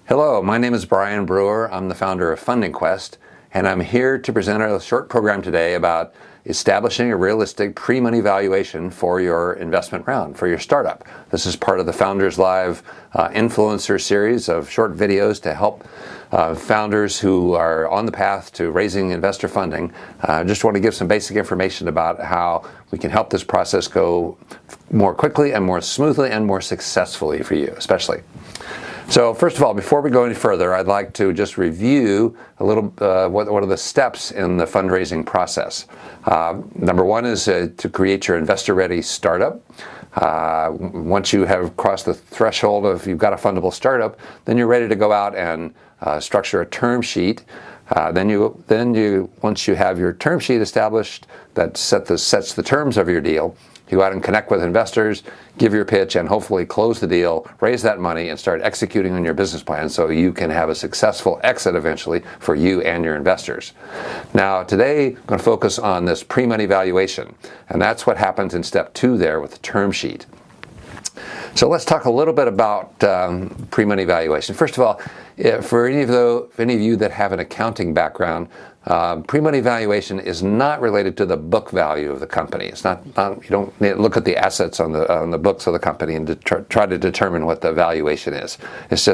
Hello, my name is Bryan Brewer. I'm the founder of Funding Quest, and I'm here to present a short program today about establishing a realistic pre-money valuation for your investment round, for your startup. This is part of the Founders Live influencer series of short videos to help founders who are on the path to raising investor funding. I just want to give some basic information about how we can help this process go more quickly and more smoothly and more successfully for you, especially. So first of all, before we go any further, I'd like to just review a little what are the steps in the fundraising process. Number one is to create your investor-ready startup. Once you have crossed the threshold of you've got a fundable startup, then you're ready to go out and structure a term sheet. Then you once you have your term sheet established that sets the terms of your deal, you go out and connect with investors, give your pitch, and hopefully close the deal, raise that money, and start executing on your business plan so you can have a successful exit eventually for you and your investors. Now, today, I'm going to focus on this pre-money valuation, and that's what happens in step 2 there with the term sheet. So let's talk a little bit about pre-money valuation. First of all, for any of you that have an accounting background, pre-money valuation is not related to the book value of the company. It's not you don't look at the assets on the books of the company and try to determine what the valuation is. It's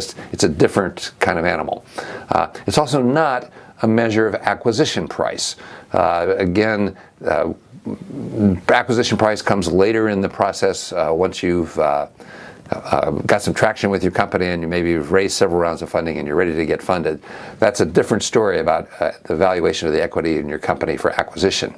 a different kind of animal. It's also not a measure of acquisition price. Again, acquisition price comes later in the process once you've got some traction with your company and maybe you've raised several rounds of funding and you're ready to get funded. That's a different story about the valuation of the equity in your company for acquisition.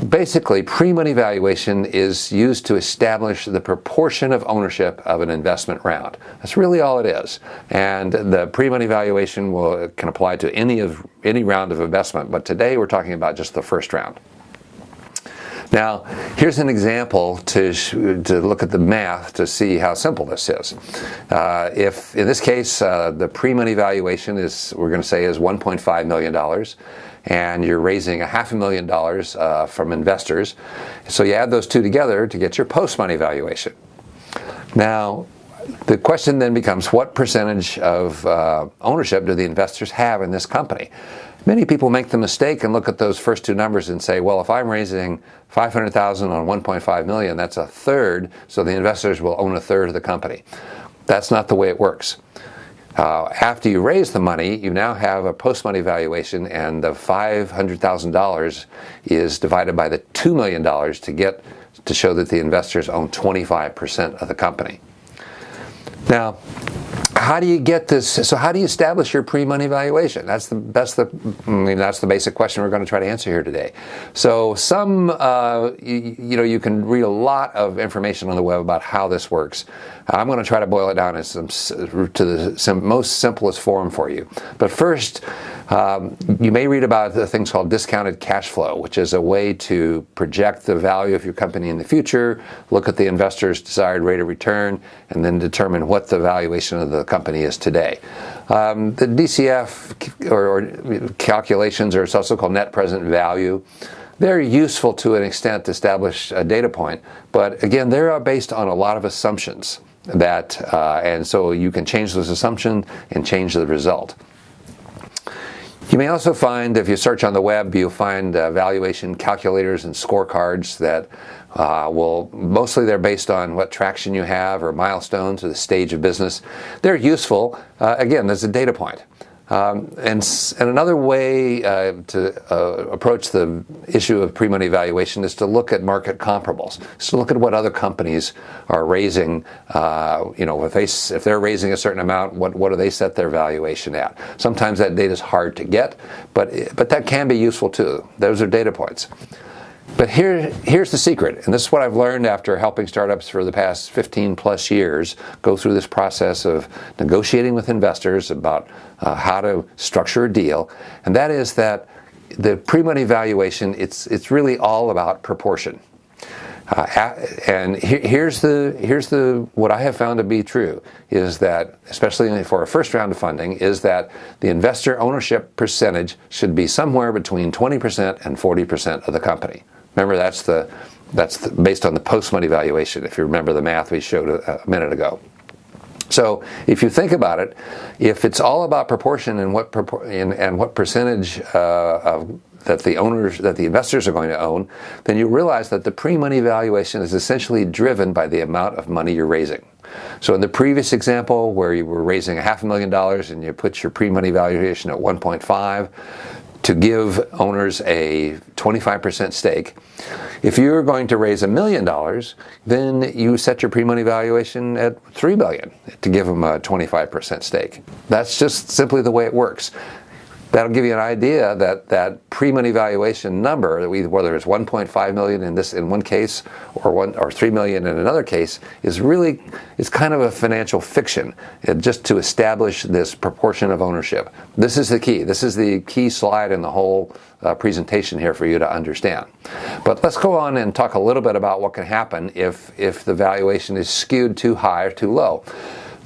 Basically, pre-money valuation is used to establish the proportion of ownership of an investment round. That's really all it is. And the pre-money valuation can apply to any round of investment, but today we're talking about just the first round. Now, here's an example to look at the math to see how simple this is. If, in this case, the pre-money valuation we're going to say is $1.5 million, and you're raising $500,000 from investors, so you add those two together to get your post-money valuation. Now, the question then becomes, what percentage of ownership do the investors have in this company? Many people make the mistake and look at those first two numbers and say, well, if I'm raising $500,000 on $1.5 million, that's a third, so the investors will own a third of the company. That's not the way it works. After you raise the money, you now have a post-money valuation, and the $500,000 is divided by the $2 million to show that the investors own 25% of the company. Now, how do you get this? So how do you establish your pre-money valuation? That's the basic question we're going to try to answer here today. So you can read a lot of information on the web about how this works. I'm going to try to boil it down to the most simplest form for you. But first, you may read about the things called discounted cash flow, which is a way to project the value of your company in the future, look at the investor's desired rate of return, and then determine what the valuation of the company is today. The DCF or calculations, or it's also called net present value, they're useful to an extent to establish a data point, but again, they're based on a lot of assumptions and so you can change those assumptions and change the result. You may also find, if you search on the web, you'll find valuation calculators and scorecards that mostly they're based on what traction you have or milestones or the stage of business. They're useful. Again, there's a data point. And another way to approach the issue of pre-money valuation is to look at market comparables. So look at what other companies are raising. If they're raising a certain amount, what do they set their valuation at? Sometimes that data is hard to get, but that can be useful too. Those are data points. But here's the secret, and this is what I've learned after helping startups for the past 15 plus years go through this process of negotiating with investors about how to structure a deal, and that is that the pre-money valuation, it's really all about proportion. And here's what I have found to be true is that, especially for a first round of funding, is that the investor ownership percentage should be somewhere between 20% and 40% of the company. Remember, that's based on the post-money valuation, if you remember the math we showed a minute ago. So if you think about it, if it's all about proportion and what percentage that the investors are going to own, then you realize that the pre-money valuation is essentially driven by the amount of money you're raising. So in the previous example where you were raising $500,000 and you put your pre-money valuation at 1.5 to give owners a 25% stake, if you're going to raise $1 million, then you set your pre-money valuation at $3 million to give them a 25% stake. That's just simply the way it works. That'll give you an idea that that pre-money valuation number, whether it's 1.5 million in one case or 3 million in another case, is kind of a financial fiction, just to establish this proportion of ownership. This is the key. This is the key slide in the whole presentation here for you to understand. But let's go on and talk a little bit about what can happen if the valuation is skewed too high or too low.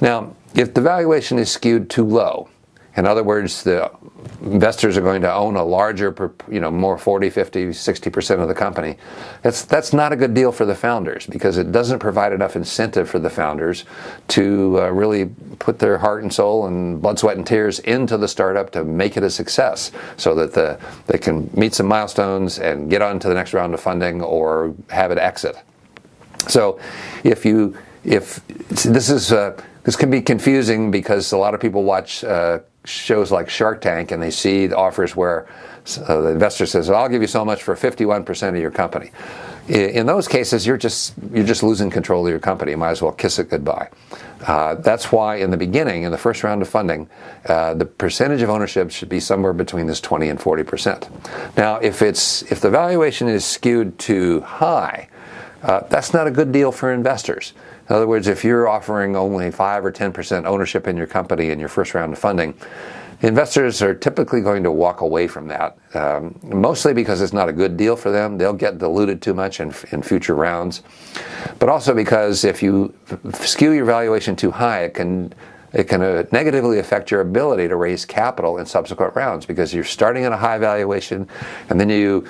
Now, if the valuation is skewed too low, in other words, the investors are going to own a larger, more 40, 50, 60% of the company. That's not a good deal for the founders, because it doesn't provide enough incentive for the founders to really put their heart and soul and blood, sweat, and tears into the startup to make it a success, so that they can meet some milestones and get on to the next round of funding or have it exit. So this can be confusing, because a lot of people watch shows like Shark Tank, and they see the offers where the investor says, well, I'll give you so much for 51% of your company. In those cases, you're just losing control of your company. You might as well kiss it goodbye. That's why in the beginning, in the first round of funding, the percentage of ownership should be somewhere between this 20 and 40%. Now, if the valuation is skewed too high, that's not a good deal for investors. In other words, if you're offering only 5 or 10% ownership in your company in your first round of funding, investors are typically going to walk away from that, mostly because it's not a good deal for them. They'll get diluted too much in future rounds. But also because if you skew your valuation too high, it can negatively affect your ability to raise capital in subsequent rounds, because you're starting at a high valuation, and then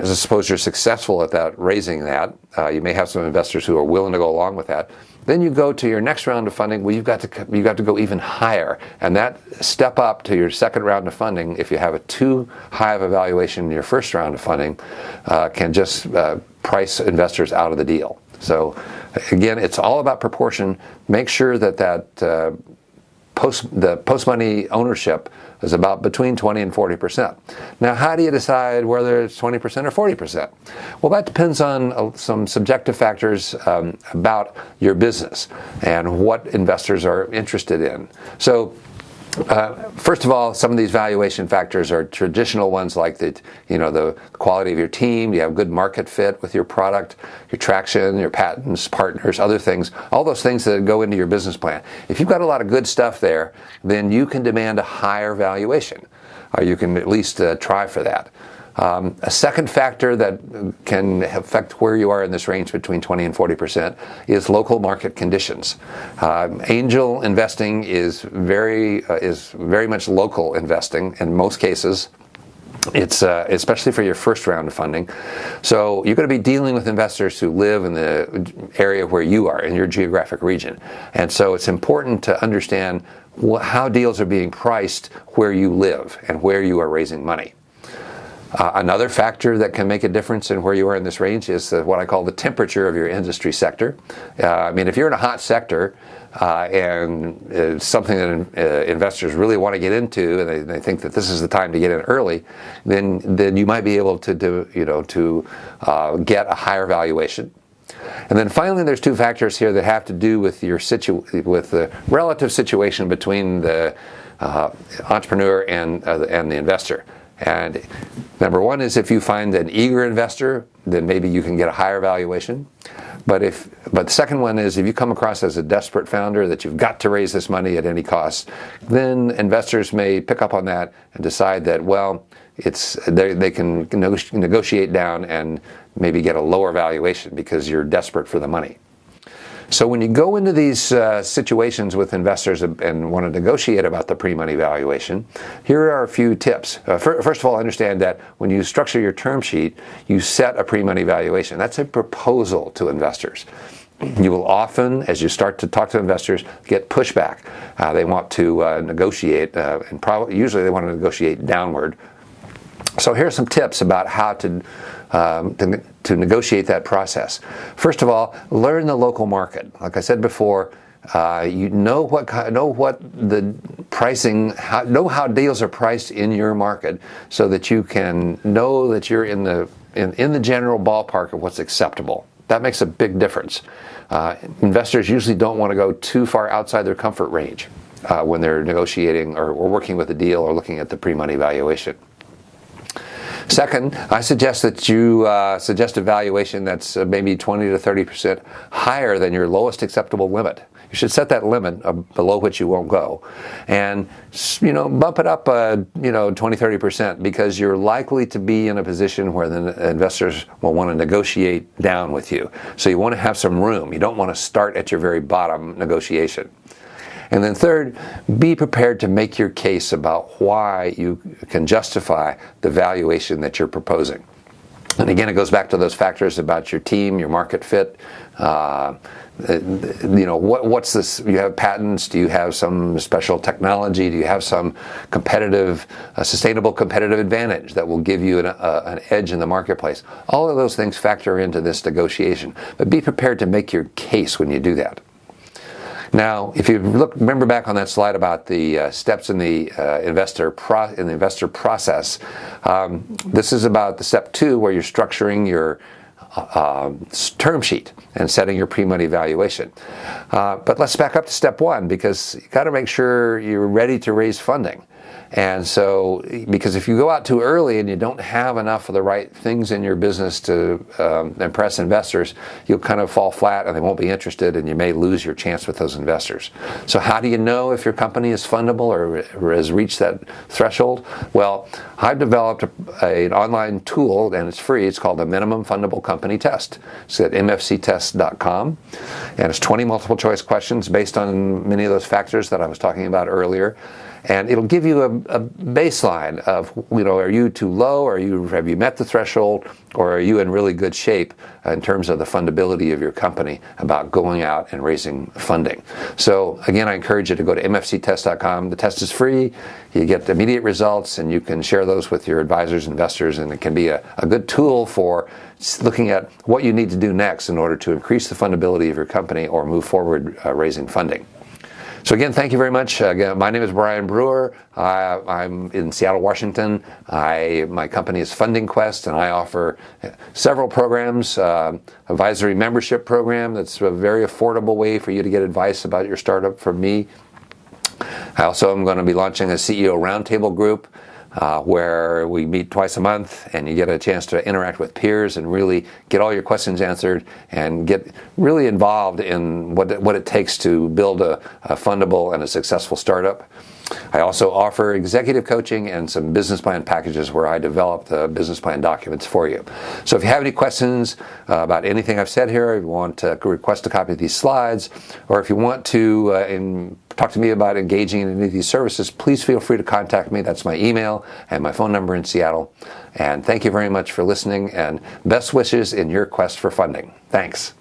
suppose you're successful at that, raising that. You may have some investors who are willing to go along with that. Then you go to your next round of funding, where you've got to go even higher, and that step up to your second round of funding, if you have a too high of a valuation in your first round of funding, can just price investors out of the deal. So again, it's all about proportion. Make sure that the post-money ownership is about between 20 and 40%. Now, how do you decide whether it's 20% or 40%? Well, that depends on some subjective factors about your business and what investors are interested in. So, first of all, some of these valuation factors are traditional ones, like the quality of your team. You have good market fit with your product, your traction, your patents, partners, other things, all those things that go into your business plan. If you've got a lot of good stuff there, then you can demand a higher valuation. You can at least try for that. A second factor that can affect where you are in this range between 20 and 40% is local market conditions. Angel investing is very much local investing in most cases. It's especially for your first round of funding. So you're going to be dealing with investors who live in the area where you are, in your geographic region. And so it's important to understand how deals are being priced where you live and where you are raising money. Another factor that can make a difference in where you are in this range is what I call the temperature of your industry sector. If you're in a hot sector and it's something that investors really want to get into, and they think that this is the time to get in early, then you might be able to get a higher valuation. And then finally, there's two factors here that have to do with with the relative situation between the entrepreneur and the investor. And number one is, if you find an eager investor, then maybe you can get a higher valuation. But the second one is, if you come across as a desperate founder that you've got to raise this money at any cost, then investors may pick up on that and decide that, well, they can negotiate down and maybe get a lower valuation because you're desperate for the money. So when you go into these situations with investors and want to negotiate about the pre-money valuation, here are a few tips. First of all, understand that when you structure your term sheet, you set a pre-money valuation. That's a proposal to investors. you will often, as you start to talk to investors, get pushback. They want to negotiate, and usually they want to negotiate downward. So here are some tips about how to negotiate that process. First of all, learn the local market. Like I said before, you know what the pricing, know how deals are priced in your market, so that you can know that you're in the general ballpark of what's acceptable. That makes a big difference. Investors usually don't want to go too far outside their comfort range when they're negotiating or working with a deal or looking at the pre-money valuation. Second, I suggest that you suggest a valuation that's maybe 20 to 30% higher than your lowest acceptable limit. You should set that limit below which you won't go, and bump it up 20-30%, because you're likely to be in a position where the investors will want to negotiate down with you. So you want to have some room. You don't want to start at your very bottom negotiation. And then third, be prepared to make your case about why you can justify the valuation that you're proposing. And again, it goes back to those factors about your team, your market fit. What's this? You have patents? Do you have some special technology? Do you have some sustainable competitive advantage that will give you an edge in the marketplace? All of those things factor into this negotiation. But be prepared to make your case when you do that. Now, if you remember back on that slide about the steps in the investor process, this is about the step 2, where you're structuring your term sheet and setting your pre-money valuation. But let's back up to step 1, because you got to make sure you're ready to raise funding. And so, because if you go out too early and you don't have enough of the right things in your business to impress investors, you'll kind of fall flat and they won't be interested, and you may lose your chance with those investors. So how do you know if your company is fundable or has reached that threshold? Well, I've developed an online tool, and it's free. It's called the Minimum Fundable Company Test. It's at mfctest.com, and it's 20 multiple choice questions based on many of those factors that I was talking about earlier. And it'll give you a baseline of, are you too low, have you met the threshold, or are you in really good shape in terms of the fundability of your company about going out and raising funding. So again, I encourage you to go to mfctest.com. The test is free. You get immediate results, and you can share those with your advisors, investors, and it can be a good tool for looking at what you need to do next in order to increase the fundability of your company or move forward raising funding. So again, thank you very much. Again, my name is Bryan Brewer. I'm in Seattle, Washington. My company is Funding Quest, and I offer several programs. Advisory membership program that's a very affordable way for you to get advice about your startup from me. I also am going to be launching a CEO roundtable group where we meet twice a month, and you get a chance to interact with peers and really get all your questions answered and get really involved in what it takes to build a fundable and a successful startup. I also offer executive coaching and some business plan packages where I develop the business plan documents for you. So if you have any questions about anything I've said here, if you want to request a copy of these slides, or if you want to talk to me about engaging in any of these services, please feel free to contact me. That's my email and my phone number in Seattle. And thank you very much for listening, and best wishes in your quest for funding. Thanks.